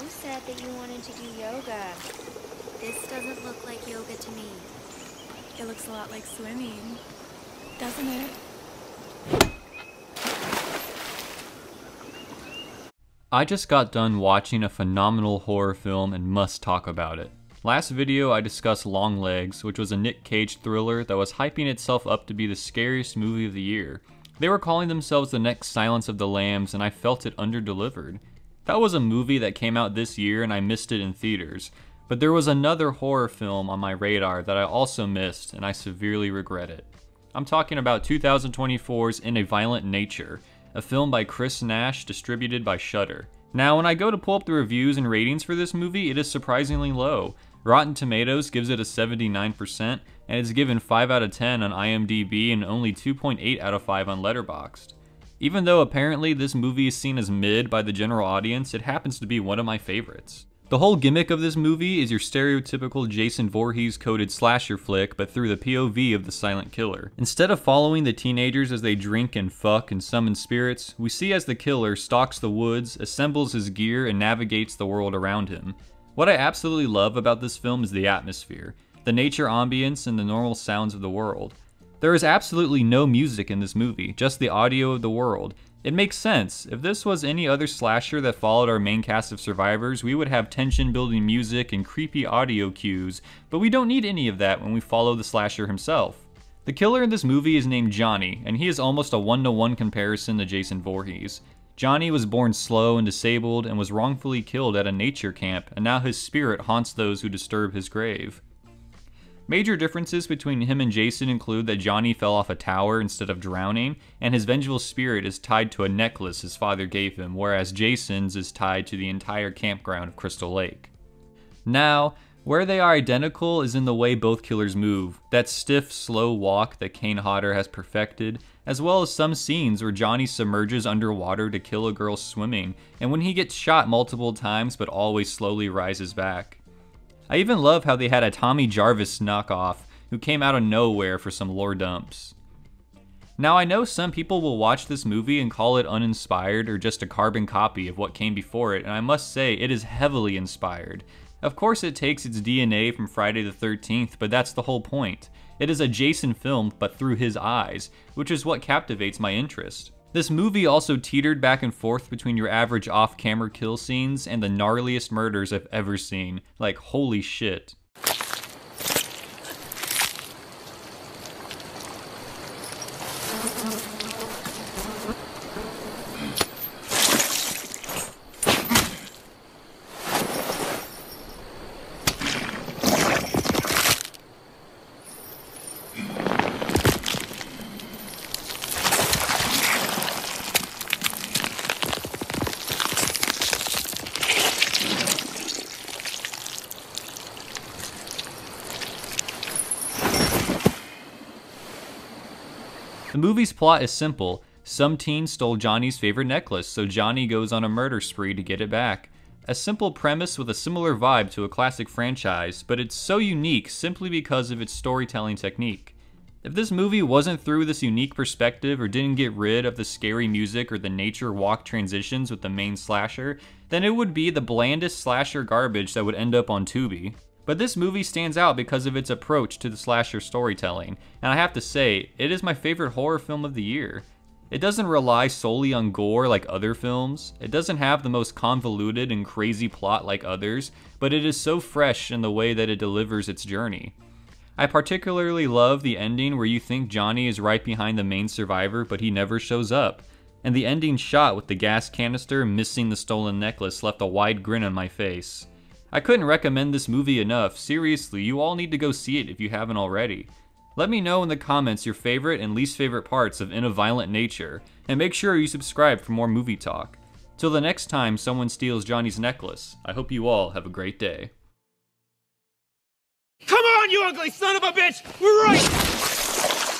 said that you wanted to do yoga. This doesn't look like yoga to me. It looks a lot like swimming, doesn't it? I just got done watching a phenomenal horror film and must talk about it. Last video I discussed Longlegs, which was a Nick Cage thriller that was hyping itself up to be the scariest movie of the year. They were calling themselves the next Silence of the Lambs, and I felt it under-delivered. That was a movie that came out this year and I missed it in theaters. But there was another horror film on my radar that I also missed, and I severely regret it. I'm talking about 2024's In a Violent Nature, a film by Chris Nash distributed by Shudder. Now, when I go to pull up the reviews and ratings for this movie, it is surprisingly low. Rotten Tomatoes gives it a 79%, and it's given 5 out of 10 on IMDb and only 2.8 out of 5 on Letterboxd. Even though apparently this movie is seen as mid by the general audience, it happens to be one of my favorites. The whole gimmick of this movie is your stereotypical Jason Voorhees-coded slasher flick, but through the POV of the silent killer. Instead of following the teenagers as they drink and fuck and summon spirits, we see as the killer stalks the woods, assembles his gear, and navigates the world around him. What I absolutely love about this film is the atmosphere, the nature ambience, and the normal sounds of the world. There is absolutely no music in this movie, just the audio of the world. It makes sense. If this was any other slasher that followed our main cast of survivors, we would have tension-building music and creepy audio cues, but we don't need any of that when we follow the slasher himself. The killer in this movie is named Johnny, and he is almost a one-to-one comparison to Jason Voorhees. Johnny was born slow and disabled and was wrongfully killed at a nature camp, and now his spirit haunts those who disturb his grave. Major differences between him and Jason include that Johnny fell off a tower instead of drowning, and his vengeful spirit is tied to a necklace his father gave him, whereas Jason's is tied to the entire campground of Crystal Lake. Now, where they are identical is in the way both killers move, that stiff, slow walk that Kane Hodder has perfected, as well as some scenes where Johnny submerges underwater to kill a girl swimming, and when he gets shot multiple times but always slowly rises back. I even love how they had a Tommy Jarvis knockoff who came out of nowhere for some lore dumps. Now I know some people will watch this movie and call it uninspired or just a carbon copy of what came before it, and I must say it is heavily inspired. Of course it takes its DNA from Friday the 13th, but that's the whole point. It is a Jason film, but through his eyes, which is what captivates my interest. This movie also teetered back and forth between your average off-camera kill scenes and the gnarliest murders I've ever seen. Like, holy shit. The movie's plot is simple. Some teen stole Johnny's favorite necklace, so Johnny goes on a murder spree to get it back. A simple premise with a similar vibe to a classic franchise, but it's so unique simply because of its storytelling technique. If this movie wasn't through this unique perspective or didn't get rid of the scary music or the nature walk transitions with the main slasher, then it would be the blandest slasher garbage that would end up on Tubi. But this movie stands out because of its approach to the slasher storytelling, and I have to say, it is my favorite horror film of the year. It doesn't rely solely on gore like other films, it doesn't have the most convoluted and crazy plot like others, but it is so fresh in the way that it delivers its journey. I particularly love the ending where you think Johnny is right behind the main survivor, but he never shows up. And the ending shot with the gas canister missing the stolen necklace left a wide grin on my face. I couldn't recommend this movie enough. Seriously, you all need to go see it if you haven't already. Let me know in the comments your favorite and least favorite parts of In a Violent Nature, and make sure you subscribe for more movie talk. Till the next time someone steals Johnny's necklace, I hope you all have a great day. Come on, you ugly son of a bitch! We're right!